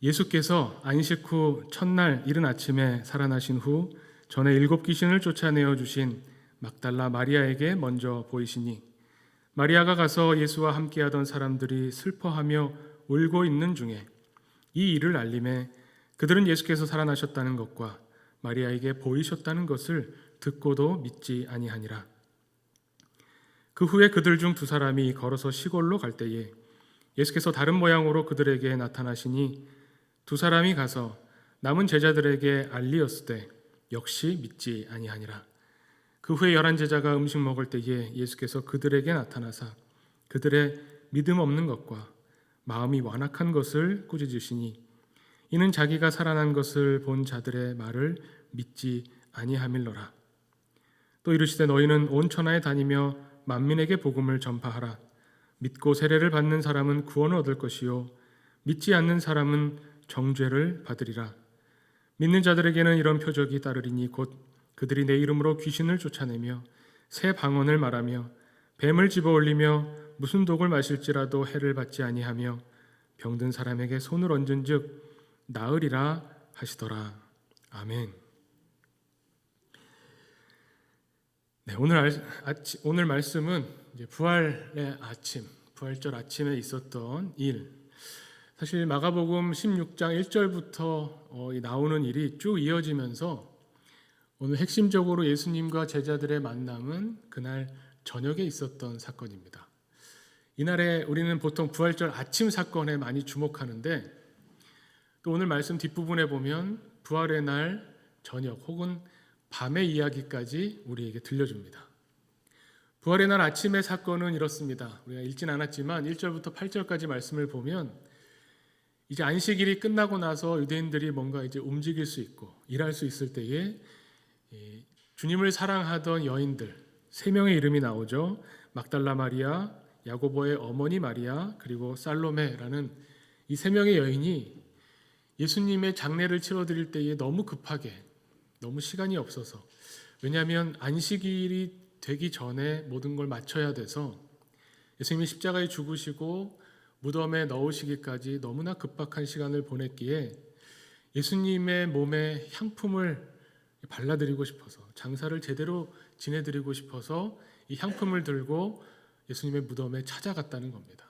예수께서 안식 후 첫날 이른 아침에 살아나신 후 전에 7귀신을 쫓아내어 주신 막달라 마리아에게 먼저 보이시니 마리아가 가서 예수와 함께하던 사람들이 슬퍼하며 울고 있는 중에 이 일을 알림해 그들은 예수께서 살아나셨다는 것과 마리아에게 보이셨다는 것을 듣고도 믿지 아니하니라. 그 후에 그들 중 2사람이 걸어서 시골로 갈 때에 예수께서 다른 모양으로 그들에게 나타나시니 2사람이 가서 남은 제자들에게 알리었으되 역시 믿지 아니하니라. 그 후에 11제자가 음식 먹을 때에 예수께서 그들에게 나타나사 그들의 믿음 없는 것과 마음이 완악한 것을 꾸짖으시니 이는 자기가 살아난 것을 본 자들의 말을 믿지 아니함일러라. 또 이르시되 너희는 온 천하에 다니며 만민에게 복음을 전파하라. 믿고 세례를 받는 사람은 구원을 얻을 것이요 믿지 않는 사람은 정죄를 받으리라. 믿는 자들에게는 이런 표적이 따르리니 곧 그들이 내 이름으로 귀신을 쫓아내며 새 방언을 말하며 뱀을 집어올리며 무슨 독을 마실지라도 해를 받지 아니하며 병든 사람에게 손을 얹은즉 나으리라 하시더라. 아멘. 네, 오늘 말씀은 이제 부활의 아침, 부활절 아침에 있었던 일. 사실 마가복음 16장 1절부터 나오는 일이 쭉 이어지면서 오늘 핵심적으로 예수님과 제자들의 만남은 그날 저녁에 있었던 사건입니다. 이날에 우리는 보통 부활절 아침 사건에 많이 주목하는데 또 오늘 말씀 뒷부분에 보면 부활의 날 저녁 혹은 밤의 이야기까지 우리에게 들려줍니다. 부활의 날 아침의 사건은 이렇습니다. 우리가 읽진 않았지만 1절부터 8절까지 말씀을 보면 이제 안식일이 끝나고 나서 유대인들이 뭔가 이제 움직일 수 있고 일할 수 있을 때에 주님을 사랑하던 여인들 3명의 이름이 나오죠. 막달라 마리아, 야고보의 어머니 마리아, 그리고 살로메라는 이 3명의 여인이 예수님의 장례를 치러드릴 때에 너무 급하게, 너무 시간이 없어서, 왜냐하면 안식일이 되기 전에 모든 걸 마쳐야 돼서 예수님이 십자가에 죽으시고 무덤에 넣으시기까지 너무나 급박한 시간을 보냈기에 예수님의 몸에 향품을 발라드리고 싶어서, 장사를 제대로 지내드리고 싶어서 이 향품을 들고 예수님의 무덤에 찾아갔다는 겁니다.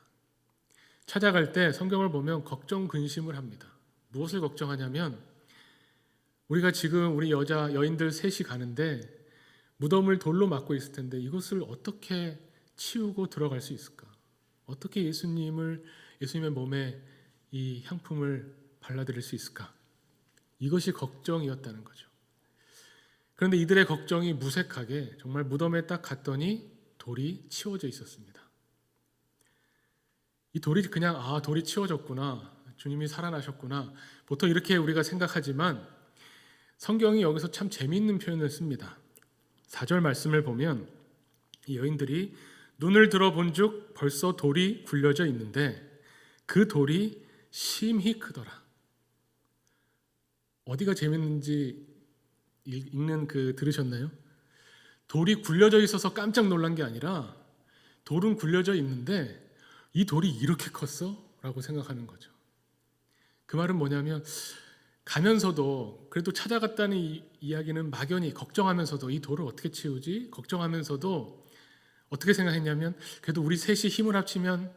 찾아갈 때 성경을 보면 걱정 근심을 합니다. 무엇을 걱정하냐면 우리가 지금 우리 여인들 셋이 가는데 무덤을 돌로 막고 있을 텐데 이것을 어떻게 치우고 들어갈 수 있을까? 어떻게 예수님의 몸에 이 향품을 발라드릴 수 있을까? 이것이 걱정이었다는 거죠. 그런데 이들의 걱정이 무색하게 정말 무덤에 딱 갔더니 돌이 치워져 있었습니다. 이 돌이 그냥 돌이 치워졌구나, 주님이 살아나셨구나, 보통 이렇게 우리가 생각하지만 성경이 여기서 참 재미있는 표현을 씁니다. 4절 말씀을 보면 이 여인들이 눈을 들어본즉 벌써 돌이 굴려져 있는데 그 돌이 심히 크더라. 어디가 재밌는지 읽는 들으셨나요? 돌이 굴려져 있어서 깜짝 놀란 게 아니라 돌은 굴려져 있는데 이 돌이 이렇게 컸어? 라고 생각하는 거죠. 그 말은 뭐냐면 가면서도 그래도 찾아갔다는 이야기는 막연히 걱정하면서도 이 돌을 어떻게 치우지? 걱정하면서도 어떻게 생각했냐면 그래도 우리 셋이 힘을 합치면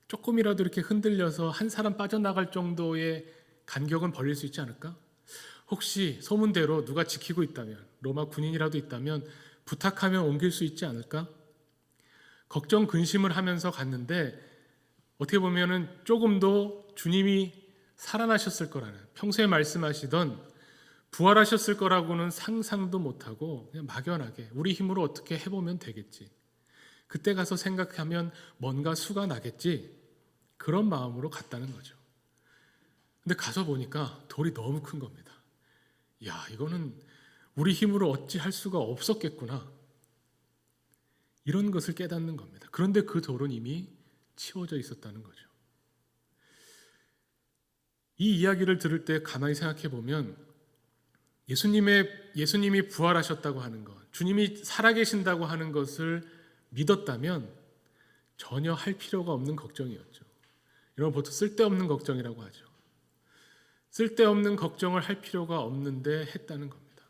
조금이라도 이렇게 흔들려서 한 사람 빠져나갈 정도의 간격은 벌릴 수 있지 않을까? 혹시 소문대로 누가 지키고 있다면, 로마 군인이라도 있다면 부탁하면 옮길 수 있지 않을까? 걱정 근심을 하면서 갔는데 어떻게 보면은 조금도 주님이 살아나셨을 거라는, 평소에 말씀하시던 부활하셨을 거라고는 상상도 못하고 그냥 막연하게 우리 힘으로 어떻게 해보면 되겠지, 그때 가서 생각하면 뭔가 수가 나겠지, 그런 마음으로 갔다는 거죠. 근데 가서 보니까 돌이 너무 큰 겁니다. 야, 이거는 우리 힘으로 어찌 할 수가 없었겠구나, 이런 것을 깨닫는 겁니다. 그런데 그 돌은 이미 치워져 있었다는 거죠. 이 이야기를 들을 때 가만히 생각해 보면 예수님이 부활하셨다고 하는 것, 주님이 살아계신다고 하는 것을 믿었다면 전혀 할 필요가 없는 걱정이었죠. 이런 보통 쓸데없는 걱정이라고 하죠. 쓸데없는 걱정을 할 필요가 없는데 했다는 겁니다.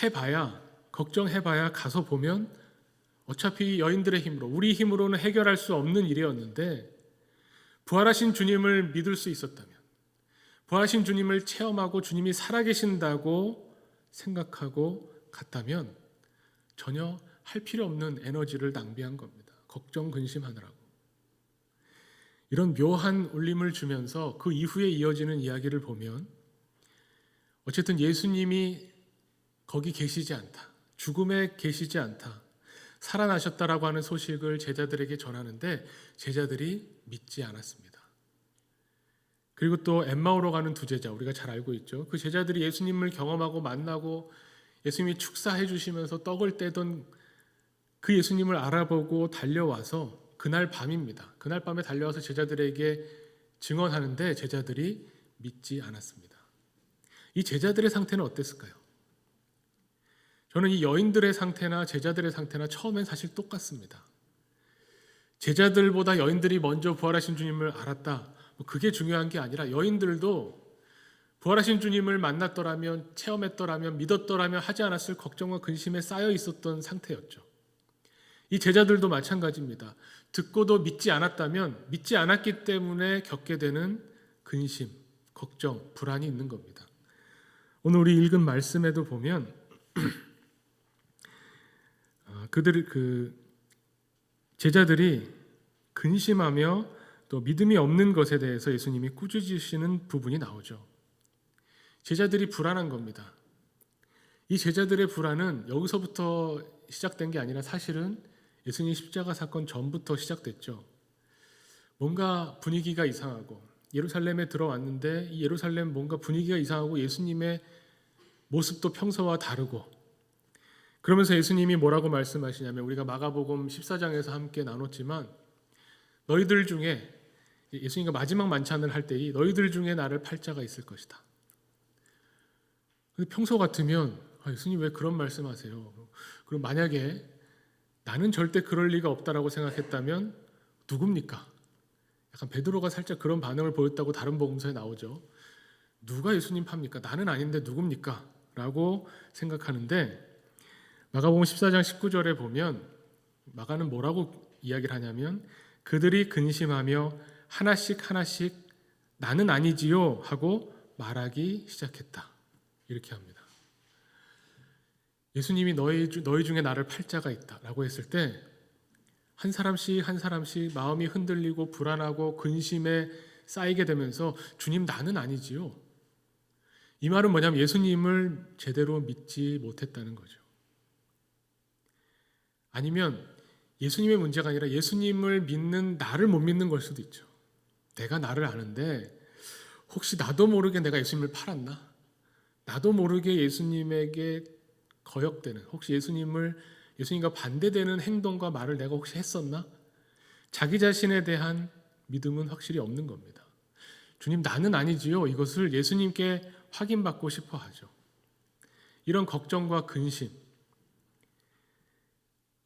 해봐야, 걱정해봐야 가서 보면 어차피 여인들의 힘으로, 우리 힘으로는 해결할 수 없는 일이었는데 부활하신 주님을 믿을 수 있었다면, 부활하신 주님을 체험하고 주님이 살아계신다고 생각하고 갔다면 전혀 할 필요 없는 에너지를 낭비한 겁니다. 걱정, 근심하느라고. 이런 묘한 울림을 주면서 그 이후에 이어지는 이야기를 보면 어쨌든 예수님이 거기 계시지 않다, 죽음에 계시지 않다, 살아나셨다라고 하는 소식을 제자들에게 전하는데 제자들이 믿지 않았습니다. 그리고 또 엠마오로 가는 두 제자, 우리가 잘 알고 있죠. 그 제자들이 예수님을 경험하고 만나고 예수님이 축사해 주시면서 떡을 떼던 그 예수님을 알아보고 달려와서 그날 밤입니다. 그날 밤에 달려와서 제자들에게 증언하는데 제자들이 믿지 않았습니다. 이 제자들의 상태는 어땠을까요? 저는 이 여인들의 상태나 제자들의 상태나 처음엔 사실 똑같습니다. 제자들보다 여인들이 먼저 부활하신 주님을 알았다, 그게 중요한 게 아니라 여인들도 부활하신 주님을 만났더라면, 체험했더라면, 믿었더라면 하지 않았을 걱정과 근심에 쌓여 있었던 상태였죠. 이 제자들도 마찬가지입니다. 듣고도 믿지 않았다면 믿지 않았기 때문에 겪게 되는 근심, 걱정, 불안이 있는 겁니다. 오늘 우리 읽은 말씀에도 보면 제자들이 근심하며 또 믿음이 없는 것에 대해서 예수님이 꾸짖으시는 부분이 나오죠. 제자들이 불안한 겁니다. 이 제자들의 불안은 여기서부터 시작된 게 아니라 사실은 예수님 십자가 사건 전부터 시작됐죠. 뭔가 분위기가 이상하고 예루살렘에 들어왔는데 이 예루살렘 뭔가 분위기가 이상하고 예수님의 모습도 평소와 다르고, 그러면서 예수님이 뭐라고 말씀하시냐면, 우리가 마가복음 14장에서 함께 나눴지만 너희들 중에, 예수님과 마지막 만찬을 할 때 너희들 중에 나를 팔 자가 있을 것이다. 평소 같으면 예수님 왜 그런 말씀하세요? 그럼 만약에 나는 절대 그럴 리가 없다라고 생각했다면 누굽니까? 약간 베드로가 살짝 그런 반응을 보였다고 다른 복음서에 나오죠. 누가 예수님 팝니까? 나는 아닌데 누굽니까? 라고 생각하는데 마가복음 14장 19절에 보면 마가는 뭐라고 이야기를 하냐면 그들이 근심하며 하나씩 하나씩 나는 아니지요 하고 말하기 시작했다. 이렇게 합니다. 예수님이 너희 중에 나를 팔 자가 있다라고 했을 때 한 사람씩 한 사람씩 마음이 흔들리고 불안하고 근심에 쌓이게 되면서 주님 나는 아니지요. 이 말은 뭐냐면 예수님을 제대로 믿지 못했다는 거죠. 아니면 예수님의 문제가 아니라 예수님을 믿는 나를 못 믿는 걸 수도 있죠. 내가 나를 아는데 혹시 나도 모르게 내가 예수님을 팔았나? 나도 모르게 예수님에게 거역되는, 혹시 예수님과 반대되는 행동과 말을 내가 혹시 했었나? 자기 자신에 대한 믿음은 확실히 없는 겁니다. 주님 나는 아니지요. 이것을 예수님께 확인받고 싶어 하죠. 이런 걱정과 근심,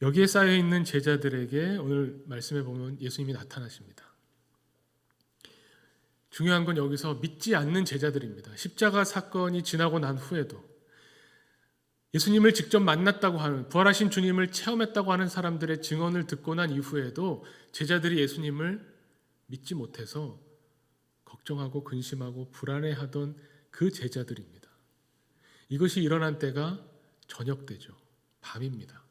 여기에 쌓여있는 제자들에게 오늘 말씀에 보면 예수님이 나타나십니다. 중요한 건 여기서 믿지 않는 제자들입니다. 십자가 사건이 지나고 난 후에도 예수님을 직접 만났다고 하는, 부활하신 주님을 체험했다고 하는 사람들의 증언을 듣고 난 이후에도 제자들이 예수님을 믿지 못해서 걱정하고 근심하고 불안해하던 그 제자들입니다. 이것이 일어난 때가 저녁 때죠. 밤입니다.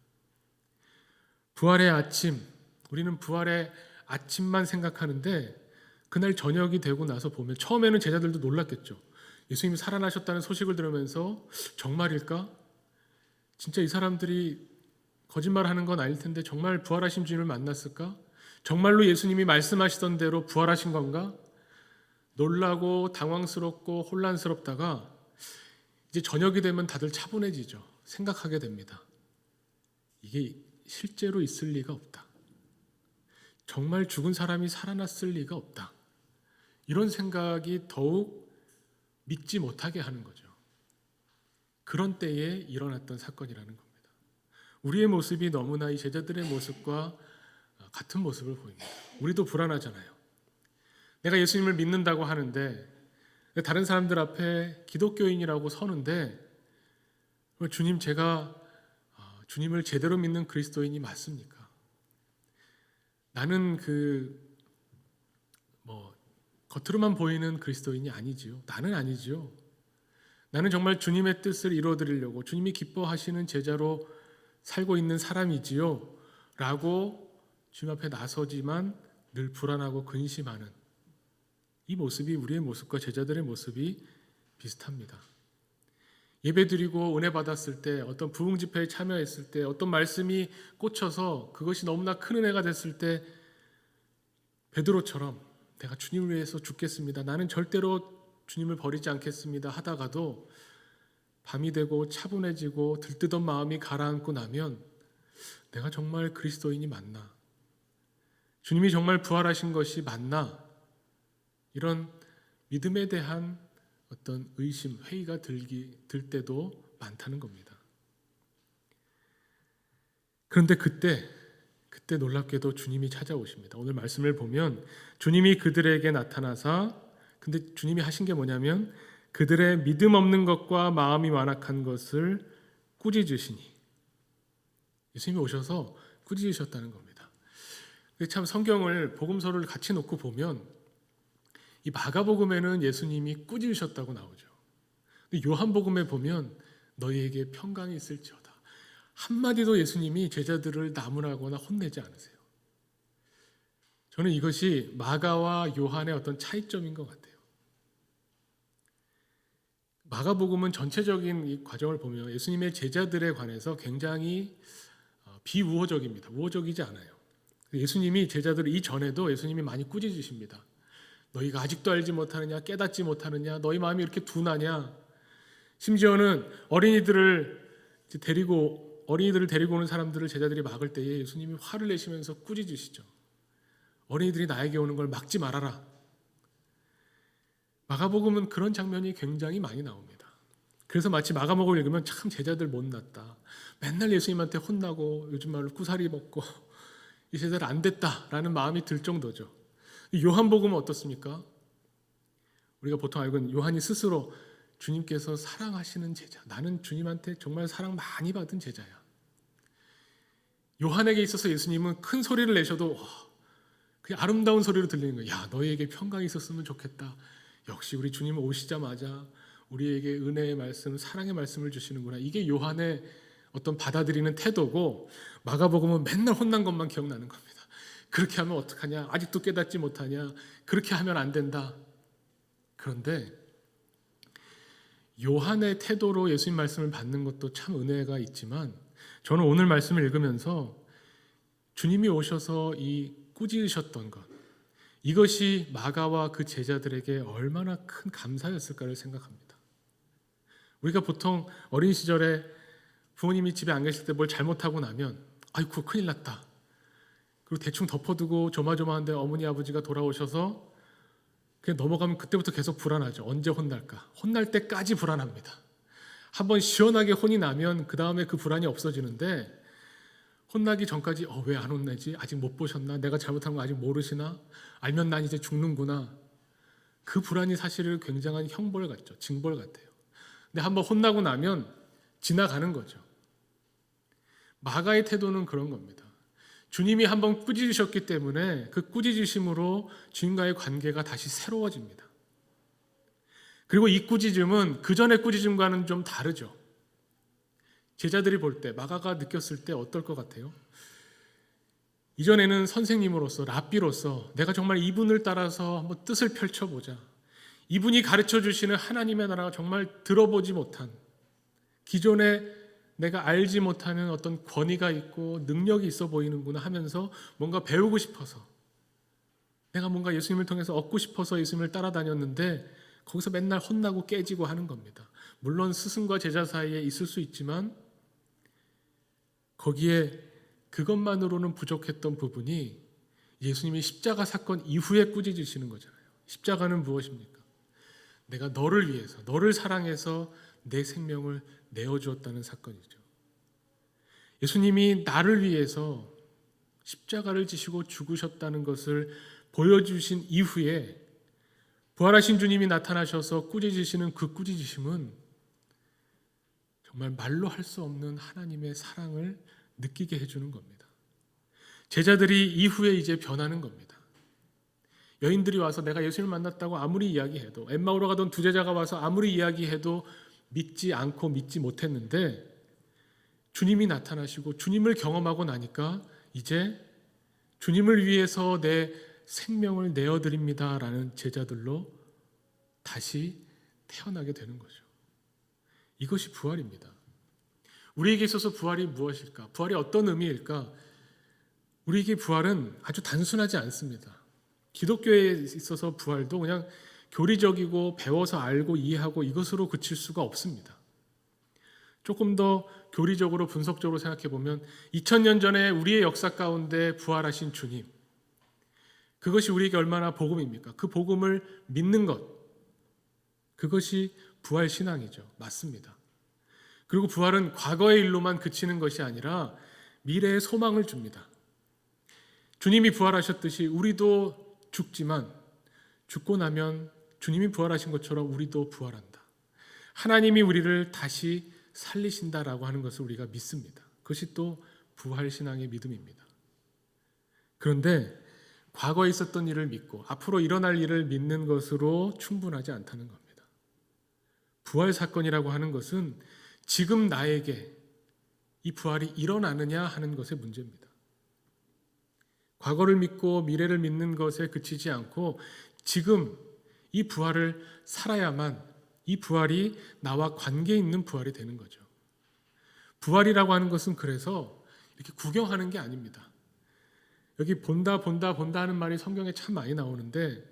부활의 아침, 우리는 부활의 아침만 생각하는데 그날 저녁이 되고 나서 보면 처음에는 제자들도 놀랐겠죠. 예수님이 살아나셨다는 소식을 들으면서 정말일까? 진짜 이 사람들이 거짓말하는 건 아닐 텐데 정말 부활하신 주님을 만났을까? 정말로 예수님이 말씀하시던 대로 부활하신 건가? 놀라고 당황스럽고 혼란스럽다가 이제 저녁이 되면 다들 차분해지죠. 생각하게 됩니다. 이게 실제로 있을 리가 없다. 정말 죽은 사람이 살아났을 리가 없다. 이런 생각이 더욱 믿지 못하게 하는 거죠. 그런 때에 일어났던 사건이라는 겁니다. 우리의 모습이 너무나 이 제자들의 모습과 같은 모습을 보입니다. 우리도 불안하잖아요. 내가 예수님을 믿는다고 하는데 다른 사람들 앞에 기독교인이라고 서는데 주님, 제가 주님을 제대로 믿는 그리스도인이 맞습니까? 나는 겉으로만 보이는 그리스도인이 아니지요. 나는 아니지요. 나는 정말 주님의 뜻을 이루어드리려고 주님이 기뻐하시는 제자로 살고 있는 사람이지요. 라고 주님 앞에 나서지만 늘 불안하고 근심하는 이 모습이 우리의 모습과 제자들의 모습이 비슷합니다. 예배드리고 은혜 받았을 때, 어떤 부흥 집회에 참여했을 때, 어떤 말씀이 꽂혀서 그것이 너무나 큰 은혜가 됐을 때 베드로처럼 내가 주님을 위해서 죽겠습니다, 나는 절대로 주님을 버리지 않겠습니다 하다가도 밤이 되고 차분해지고 들뜨던 마음이 가라앉고 나면 내가 정말 그리스도인이 맞나? 주님이 정말 부활하신 것이 맞나? 이런 믿음에 대한 어떤 의심, 회의가 들 때도 많다는 겁니다. 그런데 그때 놀랍게도 주님이 찾아오십니다. 오늘 말씀을 보면 주님이 그들에게 나타나사, 근데 주님이 하신 게 뭐냐면 그들의 믿음 없는 것과 마음이 완악한 것을 꾸짖으시니, 예수님이 오셔서 꾸짖으셨다는 겁니다. 참 성경을, 복음서를 같이 놓고 보면 이 마가복음에는 예수님이 꾸짖으셨다고 나오죠. 근데 요한복음에 보면 너희에게 평강이 있을지어다, 한마디도 예수님이 제자들을 나무라거나 혼내지 않으세요. 저는 이것이 마가와 요한의 어떤 차이점인 것 같아요. 마가복음은 전체적인 이 과정을 보면 예수님의 제자들에 관해서 굉장히 비우호적입니다. 우호적이지 않아요. 예수님이 제자들을 이전에도 예수님이 많이 꾸짖으십니다. 너희가 아직도 알지 못하느냐, 깨닫지 못하느냐, 너희 마음이 이렇게 둔하냐. 심지어는 어린이들을 데리고 오는 사람들을 제자들이 막을 때에 예수님이 화를 내시면서 꾸짖으시죠. 어린이들이 나에게 오는 걸 막지 말아라. 마가복음은 그런 장면이 굉장히 많이 나옵니다. 그래서 마치 마가복음을 읽으면 참 제자들 못났다, 맨날 예수님한테 혼나고 요즘 말로 구사리 먹고 이 제자들 안 됐다라는 마음이 들 정도죠. 요한복음은 어떻습니까? 우리가 보통 알고 있는 요한이 스스로 주님께서 사랑하시는 제자, 나는 주님한테 정말 사랑 많이 받은 제자야. 요한에게 있어서 예수님은 큰 소리를 내셔도 그냥 아름다운 소리로 들리는 거예요. 야, 너희에게 평강이 있었으면 좋겠다. 역시 우리 주님은 오시자마자 우리에게 은혜의 말씀, 사랑의 말씀을 주시는구나. 이게 요한의 어떤 받아들이는 태도고, 마가복음은 맨날 혼난 것만 기억나는 겁니다. 그렇게 하면 어떡하냐, 아직도 깨닫지 못하냐, 그렇게 하면 안 된다. 그런데 요한의 태도로 예수님 말씀을 받는 것도 참 은혜가 있지만, 저는 오늘 말씀을 읽으면서 주님이 오셔서 이 꾸짖으셨던 것, 이것이 마가와 그 제자들에게 얼마나 큰 감사였을까를 생각합니다. 우리가 보통 어린 시절에 부모님이 집에 안 계실 때 뭘 잘못하고 나면 아이고 큰일 났다, 그리고 대충 덮어두고 조마조마한데 어머니 아버지가 돌아오셔서 그냥 넘어가면 그때부터 계속 불안하죠. 언제 혼날까? 혼날 때까지 불안합니다. 한번 시원하게 혼이 나면 그 다음에 그 불안이 없어지는데, 혼나기 전까지 왜 안 혼내지? 아직 못 보셨나? 내가 잘못한 거 아직 모르시나? 알면 난 이제 죽는구나. 그 불안이 사실은 굉장한 형벌 같죠. 징벌 같아요. 근데 한번 혼나고 나면 지나가는 거죠. 마가의 태도는 그런 겁니다. 주님이 한번 꾸짖으셨기 때문에 그 꾸짖으심으로 주님과의 관계가 다시 새로워집니다. 그리고 이 꾸짖음은 그 전의 꾸짖음과는 좀 다르죠. 제자들이 볼 때, 마가가 느꼈을 때 어떨 것 같아요? 이전에는 선생님으로서, 랍비로서 내가 정말 이분을 따라서 한번 뜻을 펼쳐보자, 이분이 가르쳐 주시는 하나님의 나라가 정말 들어보지 못한, 기존에 내가 알지 못하는 어떤 권위가 있고 능력이 있어 보이는구나 하면서 뭔가 배우고 싶어서, 내가 뭔가 예수님을 통해서 얻고 싶어서 예수님을 따라다녔는데 거기서 맨날 혼나고 깨지고 하는 겁니다. 물론 스승과 제자 사이에 있을 수 있지만 거기에 그것만으로는 부족했던 부분이 예수님이 십자가 사건 이후에 꾸짖으시는 거잖아요. 십자가는 무엇입니까? 내가 너를 위해서, 너를 사랑해서 내 생명을 내어주었다는 사건이죠. 예수님이 나를 위해서 십자가를 지시고 죽으셨다는 것을 보여주신 이후에 부활하신 주님이 나타나셔서 꾸짖으시는 그 꾸짖으심은 정말 말로 할 수 없는 하나님의 사랑을 느끼게 해주는 겁니다. 제자들이 이후에 이제 변하는 겁니다. 여인들이 와서 내가 예수님을 만났다고 아무리 이야기해도, 엠마오로 가던 두 제자가 와서 아무리 이야기해도 믿지 않고 믿지 못했는데, 주님이 나타나시고 주님을 경험하고 나니까 이제 주님을 위해서 내 생명을 내어드립니다 라는 제자들로 다시 태어나게 되는 거죠. 이것이 부활입니다. 우리에게 있어서 부활이 무엇일까? 부활이 어떤 의미일까? 우리에게 부활은 아주 단순하지 않습니다. 기독교에 있어서 부활도 그냥 교리적이고 배워서 알고 이해하고 이것으로 그칠 수가 없습니다. 조금 더 교리적으로 분석적으로 생각해 보면 2000년 전에 우리의 역사 가운데 부활하신 주님, 그것이 우리에게 얼마나 복음입니까? 그 복음을 믿는 것, 그것이 부활 신앙이죠. 맞습니다. 그리고 부활은 과거의 일로만 그치는 것이 아니라 미래의 소망을 줍니다. 주님이 부활하셨듯이 우리도 죽지만 죽고 나면 주님이 부활하신 것처럼 우리도 부활한다. 하나님이 우리를 다시 살리신다라고 하는 것을 우리가 믿습니다. 그것이 또 부활 신앙의 믿음입니다. 그런데 과거에 있었던 일을 믿고 앞으로 일어날 일을 믿는 것으로 충분하지 않다는 겁니다. 부활 사건이라고 하는 것은 지금 나에게 이 부활이 일어나느냐 하는 것의 문제입니다. 과거를 믿고 미래를 믿는 것에 그치지 않고 지금 이 부활을 살아야만 이 부활이 나와 관계 있는 부활이 되는 거죠. 부활이라고 하는 것은 그래서 이렇게 구경하는 게 아닙니다. 여기 본다 하는 말이 성경에 참 많이 나오는데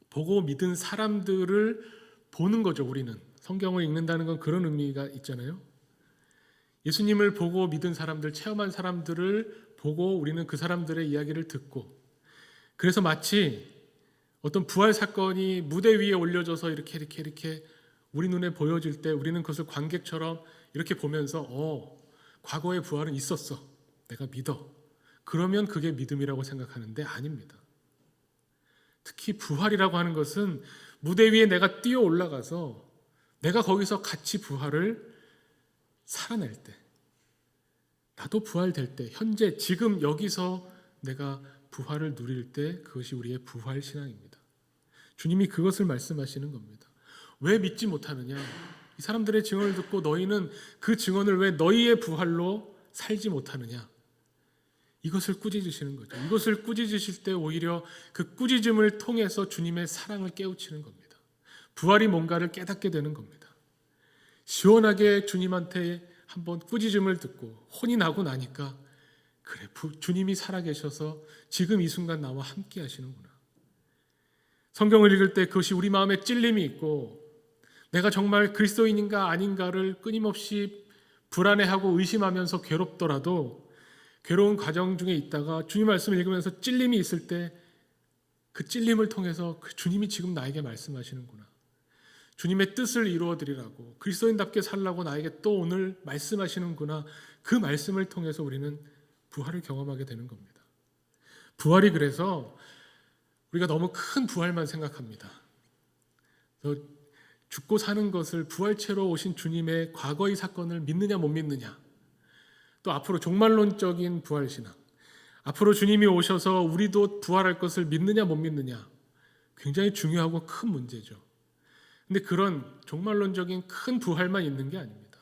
보고 믿은 사람들을 보는 거죠. 우리는 성경을 읽는다는 건 그런 의미가 있잖아요. 예수님을 보고 믿은 사람들, 체험한 사람들을 보고 우리는 그 사람들의 이야기를 듣고, 그래서 마치 어떤 부활 사건이 무대 위에 올려져서 이렇게 우리 눈에 보여질 때 우리는 그것을 관객처럼 이렇게 보면서 과거의 부활은 있었어. 내가 믿어. 그러면 그게 믿음이라고 생각하는데 아닙니다. 특히 부활이라고 하는 것은 무대 위에 내가 뛰어 올라가서 내가 거기서 같이 부활을 살아낼 때, 나도 부활될 때, 현재 지금 여기서 내가 부활을 누릴 때 그것이 우리의 부활 신앙입니다. 주님이 그것을 말씀하시는 겁니다. 왜 믿지 못하느냐? 이 사람들의 증언을 듣고 너희는 그 증언을 왜 너희의 부활로 살지 못하느냐? 이것을 꾸짖으시는 거죠. 이것을 꾸짖으실 때 오히려 그 꾸짖음을 통해서 주님의 사랑을 깨우치는 겁니다. 부활이 뭔가를 깨닫게 되는 겁니다. 시원하게 주님한테 한번 꾸짖음을 듣고 혼이 나고 나니까 그래, 주님이 살아계셔서 지금 이 순간 나와 함께 하시는구나. 성경을 읽을 때 그것이 우리 마음에 찔림이 있고 내가 정말 그리스도인인가 아닌가를 끊임없이 불안해하고 의심하면서 괴롭더라도 괴로운 과정 중에 있다가 주님 말씀을 읽으면서 찔림이 있을 때 그 찔림을 통해서 그 주님이 지금 나에게 말씀하시는구나. 주님의 뜻을 이루어드리라고 그리스도인답게 살라고 나에게 또 오늘 말씀하시는구나. 그 말씀을 통해서 우리는 부활을 경험하게 되는 겁니다. 부활이 그래서 우리가 너무 큰 부활만 생각합니다. 죽고 사는 것을 부활체로 오신 주님의 과거의 사건을 믿느냐 못 믿느냐, 또 앞으로 종말론적인 부활신앙, 앞으로 주님이 오셔서 우리도 부활할 것을 믿느냐 못 믿느냐, 굉장히 중요하고 큰 문제죠. 근데 그런 종말론적인 큰 부활만 있는 게 아닙니다.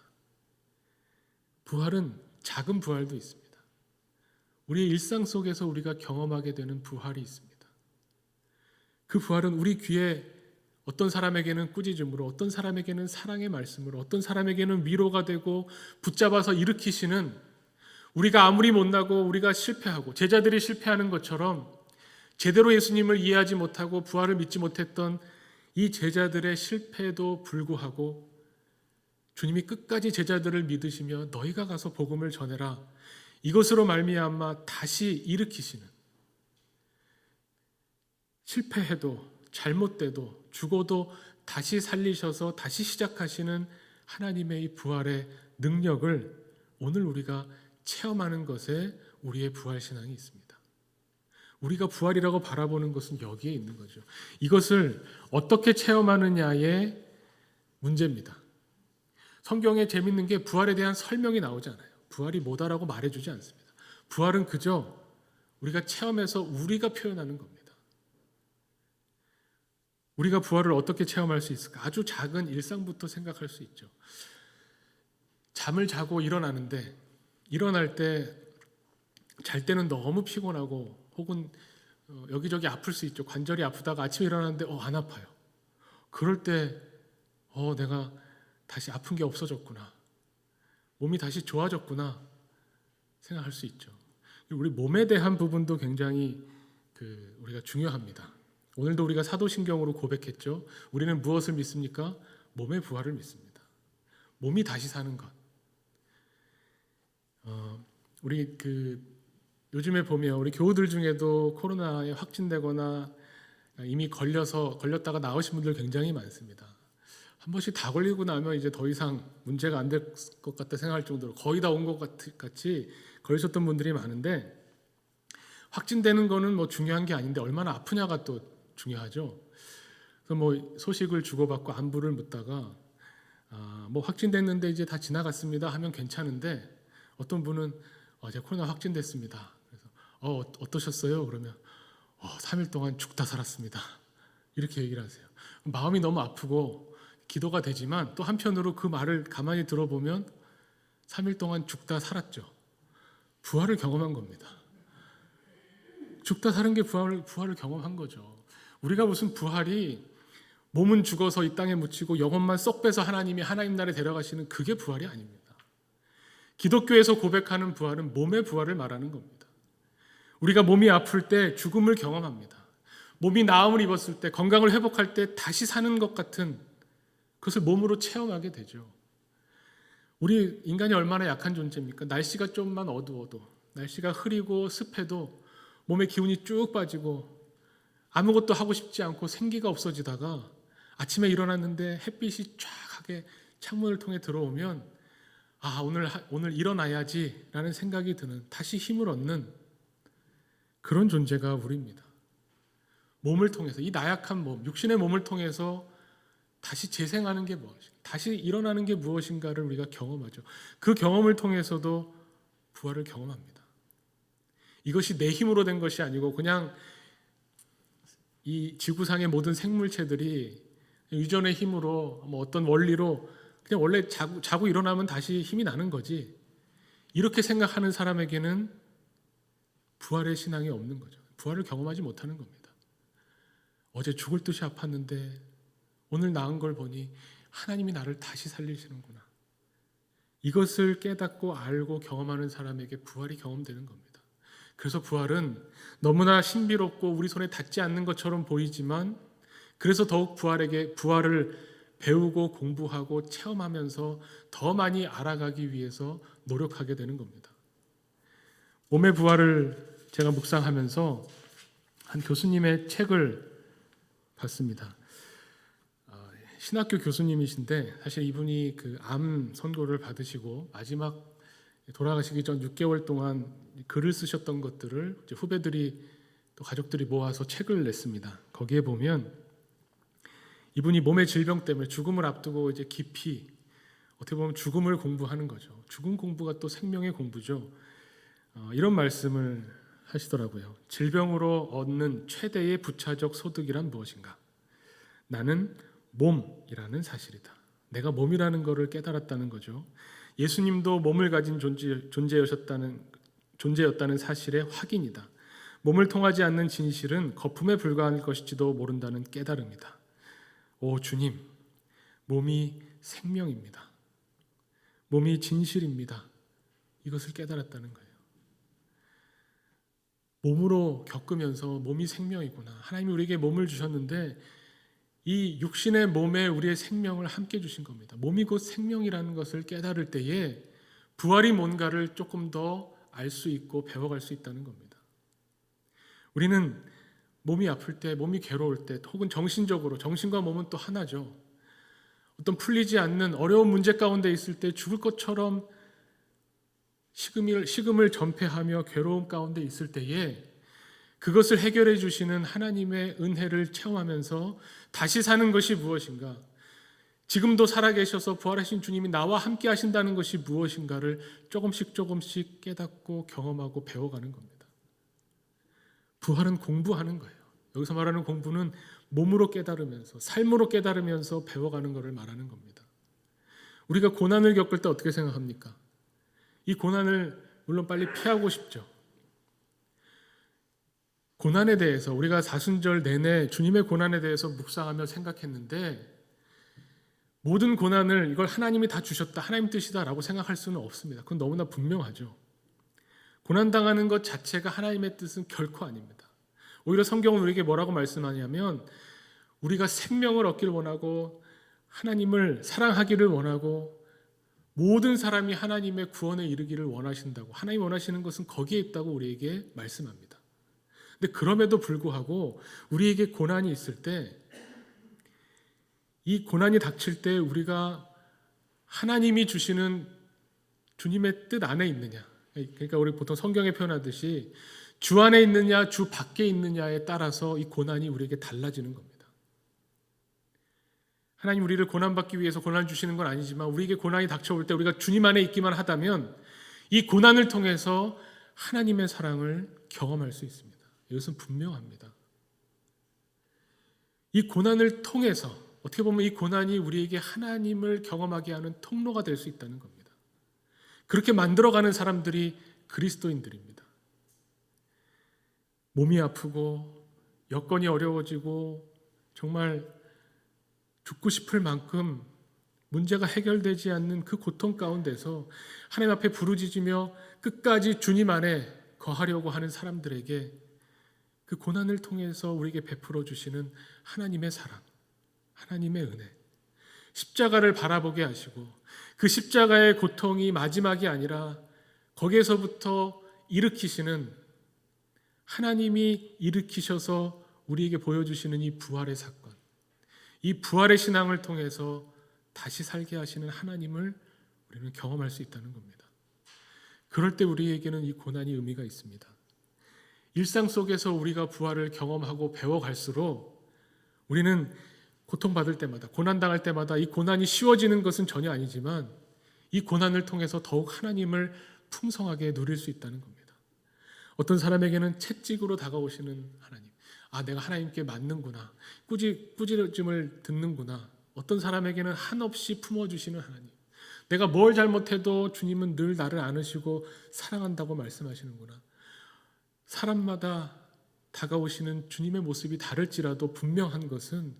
부활은 작은 부활도 있습니다. 우리의 일상 속에서 우리가 경험하게 되는 부활이 있습니다. 그 부활은 우리 귀에 어떤 사람에게는 꾸짖음으로, 어떤 사람에게는 사랑의 말씀으로, 어떤 사람에게는 위로가 되고 붙잡아서 일으키시는, 우리가 아무리 못나고 우리가 실패하고 제자들이 실패하는 것처럼 제대로 예수님을 이해하지 못하고 부활을 믿지 못했던 이 제자들의 실패에도 불구하고 주님이 끝까지 제자들을 믿으시며 너희가 가서 복음을 전해라, 이것으로 말미암아 다시 일으키시는, 실패해도 잘못돼도 죽어도 다시 살리셔서 다시 시작하시는 하나님의 이 부활의 능력을 오늘 우리가 체험하는 것에 우리의 부활신앙이 있습니다. 우리가 부활이라고 바라보는 것은 여기에 있는 거죠. 이것을 어떻게 체험하느냐의 문제입니다. 성경에 재밌는 게 부활에 대한 설명이 나오지 않아요. 부활이 뭐다라고 말해주지 않습니다. 부활은 그저 우리가 체험해서 우리가 표현하는 겁니다. 우리가 부활을 어떻게 체험할 수 있을까? 아주 작은 일상부터 생각할 수 있죠. 잠을 자고 일어나는데 일어날 때 잘 때는 너무 피곤하고 혹은 여기저기 아플 수 있죠. 관절이 아프다가 아침에 일어나는데 안 아파요. 그럴 때 내가 다시 아픈 게 없어졌구나. 몸이 다시 좋아졌구나 생각할 수 있죠. 우리 몸에 대한 부분도 굉장히 우리가 중요합니다. 오늘도 우리가 사도신경으로 고백했죠. 우리는 무엇을 믿습니까? 몸의 부활을 믿습니다. 몸이 다시 사는 것. 우리 요즘에 보면 우리 교우들 중에도 코로나에 확진되거나 이미 걸렸다가 나오신 분들 굉장히 많습니다. 한 번씩 다 걸리고 나면 이제 더 이상 문제가 안 될 것 같다 생각할 정도로 거의 다 온 것 같이 걸리셨던 분들이 많은데, 확진되는 거는 뭐 중요한 게 아닌데 얼마나 아프냐가 또 중요하죠. 그래서 뭐 소식을 주고받고 안부를 묻다가 뭐 확진됐는데 이제 다 지나갔습니다 하면 괜찮은데, 어떤 분은 제가 코로나 확진됐습니다. 그래서 어떠셨어요? 그러면 3일 동안 죽다 살았습니다. 이렇게 얘기를 하세요. 마음이 너무 아프고 기도가 되지만 또 한편으로 그 말을 가만히 들어보면 3일 동안 죽다 살았죠. 부활을 경험한 겁니다. 죽다 사는 게 부활을 경험한 거죠. 우리가 무슨 부활이 몸은 죽어서 이 땅에 묻히고 영혼만 쏙 빼서 하나님 나라에 데려가시는 그게 부활이 아닙니다. 기독교에서 고백하는 부활은 몸의 부활을 말하는 겁니다. 우리가 몸이 아플 때 죽음을 경험합니다. 몸이 나음을 입었을 때, 건강을 회복할 때 다시 사는 것 같은 그것을 몸으로 체험하게 되죠. 우리 인간이 얼마나 약한 존재입니까? 날씨가 좀만 어두워도, 날씨가 흐리고 습해도 몸에 기운이 쭉 빠지고 아무것도 하고 싶지 않고 생기가 없어지다가 아침에 일어났는데 햇빛이 쫙하게 창문을 통해 들어오면 오늘 일어나야지 라는 생각이 드는, 다시 힘을 얻는 그런 존재가 우리입니다. 몸을 통해서, 이 나약한 몸, 육신의 몸을 통해서 다시 재생하는 게 무엇인가, 다시 일어나는 게 무엇인가를 우리가 경험하죠. 그 경험을 통해서도 부활을 경험합니다. 이것이 내 힘으로 된 것이 아니고 그냥 이 지구상의 모든 생물체들이 유전의 힘으로 어떤 원리로 그냥 원래 자고 일어나면 다시 힘이 나는 거지, 이렇게 생각하는 사람에게는 부활의 신앙이 없는 거죠. 부활을 경험하지 못하는 겁니다. 어제 죽을 듯이 아팠는데 오늘 나은 걸 보니 하나님이 나를 다시 살리시는구나. 이것을 깨닫고 알고 경험하는 사람에게 부활이 경험되는 겁니다. 그래서 부활은 너무나 신비롭고 우리 손에 닿지 않는 것처럼 보이지만, 그래서 더욱 부활을 배우고 공부하고 체험하면서 더 많이 알아가기 위해서 노력하게 되는 겁니다. 몸의 부활을 제가 묵상하면서 한 교수님의 책을 봤습니다. 신학교 교수님이신데 사실 이분이 암 선고를 받으시고 마지막 돌아가시기 전 6개월 동안 글을 쓰셨던 것들을 이제 후배들이 또 가족들이 모아서 책을 냈습니다. 거기에 보면 이분이 몸의 질병 때문에 죽음을 앞두고 이제 깊이 어떻게 보면 죽음을 공부하는 거죠. 죽음 공부가 또 생명의 공부죠. 이런 말씀을 하시더라고요. 질병으로 얻는 최대의 부차적 소득이란 무엇인가? 나는 몸이라는 사실이다. 내가 몸이라는 것을 깨달았다는 거죠. 예수님도 몸을 가진 존재였다는 사실의 확인이다. 몸을 통하지 않는 진실은 거품에 불과할 것일지도 모른다는 깨달음이다. 오 주님, 몸이 생명입니다. 몸이 진실입니다. 이것을 깨달았다는 거예요. 몸으로 겪으면서 몸이 생명이구나. 하나님이 우리에게 몸을 주셨는데 이 육신의 몸에 우리의 생명을 함께 주신 겁니다. 몸이 곧 생명이라는 것을 깨달을 때에 부활이 뭔가를 조금 더 알 수 있고 배워갈 수 있다는 겁니다. 우리는 몸이 아플 때, 몸이 괴로울 때, 혹은 정신적으로, 정신과 몸은 또 하나죠. 어떤 풀리지 않는 어려운 문제 가운데 있을 때 죽을 것처럼 식음을 전폐하며 괴로움 가운데 있을 때에 그것을 해결해 주시는 하나님의 은혜를 체험하면서 다시 사는 것이 무엇인가, 지금도 살아계셔서 부활하신 주님이 나와 함께 하신다는 것이 무엇인가를 조금씩 깨닫고 경험하고 배워가는 겁니다. 부활은 공부하는 거예요. 여기서 말하는 공부는 몸으로 깨달으면서, 삶으로 깨달으면서 배워가는 것을 말하는 겁니다. 우리가 고난을 겪을 때 어떻게 생각합니까? 이 고난을 물론 빨리 피하고 싶죠. 고난에 대해서 우리가 사순절 내내 주님의 고난에 대해서 묵상하며 생각했는데, 모든 고난을 이걸 하나님이 다 주셨다, 하나님 뜻이다라고 생각할 수는 없습니다. 그건 너무나 분명하죠. 고난당하는 것 자체가 하나님의 뜻은 결코 아닙니다. 오히려 성경은 우리에게 뭐라고 말씀하냐면, 우리가 생명을 얻기를 원하고 하나님을 사랑하기를 원하고 모든 사람이 하나님의 구원에 이르기를 원하신다고, 하나님이 원하시는 것은 거기에 있다고 우리에게 말씀합니다. 근데 그럼에도 불구하고 우리에게 고난이 있을 때, 이 고난이 닥칠 때 우리가 하나님이 주시는 주님의 뜻 안에 있느냐, 그러니까 우리 보통 성경에 표현하듯이 주 안에 있느냐 주 밖에 있느냐에 따라서 이 고난이 우리에게 달라지는 겁니다. 하나님 우리를 고난받기 위해서 고난 주시는 건 아니지만, 우리에게 고난이 닥쳐올 때 우리가 주님 안에 있기만 하다면 이 고난을 통해서 하나님의 사랑을 경험할 수 있습니다. 이것은 분명합니다. 이 고난을 통해서 어떻게 보면 이 고난이 우리에게 하나님을 경험하게 하는 통로가 될 수 있다는 겁니다. 그렇게 만들어가는 사람들이 그리스도인들입니다. 몸이 아프고 여건이 어려워지고 정말 죽고 싶을 만큼 문제가 해결되지 않는 그 고통 가운데서 하나님 앞에 부르짖으며 끝까지 주님 안에 거하려고 하는 사람들에게 그 고난을 통해서 우리에게 베풀어 주시는 하나님의 사랑, 하나님의 은혜, 십자가를 바라보게 하시고 그 십자가의 고통이 마지막이 아니라 거기에서부터 일으키시는, 하나님이 일으키셔서 우리에게 보여주시는 이 부활의 사건, 이 부활의 신앙을 통해서 다시 살게 하시는 하나님을 우리는 경험할 수 있다는 겁니다. 그럴 때 우리에게는 이 고난이 의미가 있습니다. 일상 속에서 우리가 부활을 경험하고 배워갈수록 우리는 고통받을 때마다, 고난당할 때마다 이 고난이 쉬워지는 것은 전혀 아니지만 이 고난을 통해서 더욱 하나님을 풍성하게 누릴 수 있다는 겁니다. 어떤 채찍으로 다가오시는 하나님, 내가 하나님께 맞는구나, 꾸짖음을 듣는구나. 어떤 사람에게는 한없이 품어주시는 하나님, 내가 뭘 잘못해도 주님은 늘 나를 안으시고 사랑한다고 말씀하시는구나. 사람마다 다가오시는 주님의 모습이 다를지라도 분명한 것은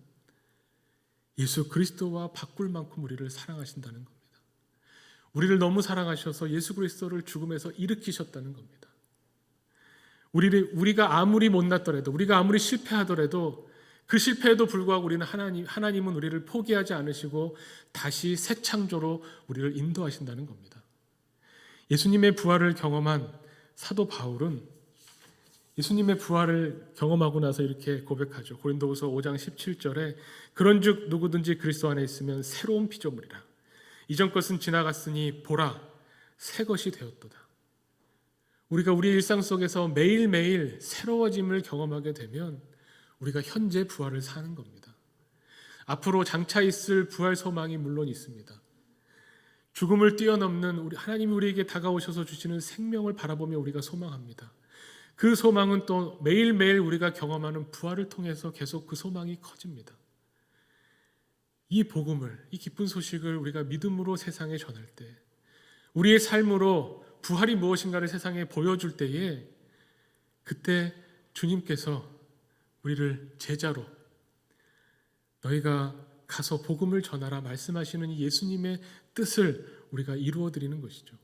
예수 그리스도와 바꿀 만큼 우리를 사랑하신다는 겁니다. 우리를 너무 사랑하셔서 예수 그리스도를 죽음에서 일으키셨다는 겁니다. 우리가 아무리 못났더라도, 우리가 아무리 실패하더라도 그 실패에도 불구하고 우리는 하나님은 우리를 포기하지 않으시고 다시 새 창조로 우리를 인도하신다는 겁니다. 예수님의 부활을 경험한 사도 바울은 예수님의 부활을 경험하고 나서 이렇게 고백하죠. 고린도후서 5장 17절에 그런즉 누구든지 그리스도 안에 있으면 새로운 피조물이라. 이전 것은 지나갔으니 보라 새 것이 되었도다. 우리가 우리 일상 속에서 매일매일 새로워짐을 경험하게 되면 우리가 현재 부활을 사는 겁니다. 앞으로 장차 있을 부활 소망이 물론 있습니다. 죽음을 뛰어넘는 하나님이 우리에게 다가오셔서 주시는 생명을 바라보며 우리가 소망합니다. 그 소망은 또 매일매일 우리가 경험하는 부활을 통해서 계속 그 소망이 커집니다. 이 복음을, 이 기쁜 소식을 우리가 믿음으로 세상에 전할 때, 우리의 삶으로 부활이 무엇인가를 세상에 보여줄 때에, 그때 주님께서 우리를 제자로 너희가 가서 복음을 전하라 말씀하시는 이 예수님의 뜻을 우리가 이루어드리는 것이죠.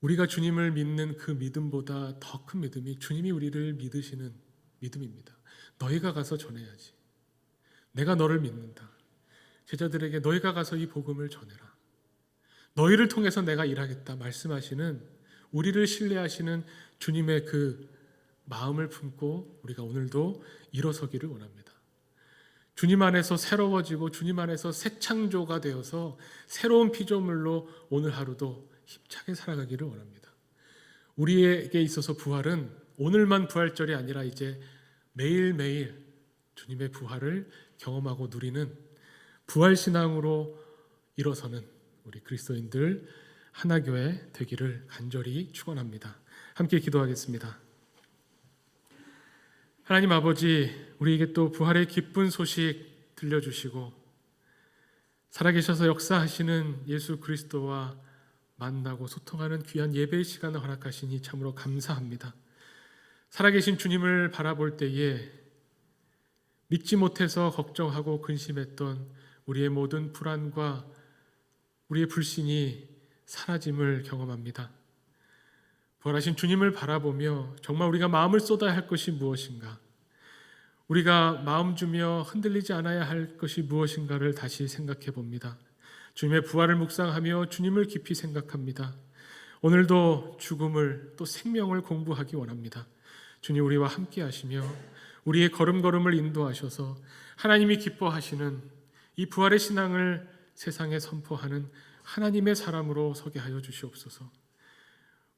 우리가 주님을 믿는 그 믿음보다 더 큰 믿음이 주님이 우리를 믿으시는 믿음입니다. 너희가 가서 전해야지. 내가 너를 믿는다. 제자들에게 너희가 가서 이 복음을 전해라. 너희를 통해서 내가 일하겠다 말씀하시는, 우리를 신뢰하시는 주님의 그 마음을 품고 우리가 오늘도 일어서기를 원합니다. 주님 안에서 새로워지고 주님 안에서 새 창조가 되어서 새로운 피조물로 오늘 하루도 힘차게 살아가기를 원합니다. 우리에게 있어서 부활은 오늘만 부활절이 아니라 이제 매일매일 주님의 부활을 경험하고 누리는 부활신앙으로 일어서는 우리 그리스도인들 하나교회 되기를 간절히 축원합니다. 함께 기도하겠습니다. 하나님 아버지, 우리에게 또 부활의 기쁜 소식 들려주시고 살아계셔서 역사하시는 예수 그리스도와 만나고 소통하는 귀한 예배의 시간을 허락하시니 참으로 감사합니다. 살아계신 주님을 바라볼 때에 믿지 못해서 걱정하고 근심했던 우리의 모든 불안과 우리의 불신이 사라짐을 경험합니다. 부활하신 주님을 바라보며 정말 우리가 마음을 쏟아야 할 것이 무엇인가, 우리가 마음 주며 흔들리지 않아야 할 것이 무엇인가를 다시 생각해 봅니다. 주님의 부활을 묵상하며 주님을 깊이 생각합니다. 오늘도 죽음을 또 생명을 공부하기 원합니다. 주님, 우리와 함께 하시며 우리의 걸음걸음을 인도하셔서 하나님이 기뻐하시는 이 부활의 신앙을 세상에 선포하는 하나님의 사람으로 서게 하여 주시옵소서.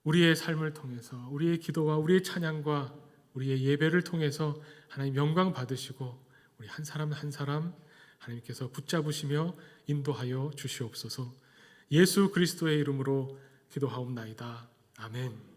우리의 삶을 통해서 우리의 기도와 우리의 찬양과 우리의 예배를 통해서 하나님 영광 받으시고 우리 한 사람 한 사람 하나님께서 붙잡으시며 인도하여 주시옵소서. 예수 그리스도의 이름으로 기도하옵나이다. 아멘.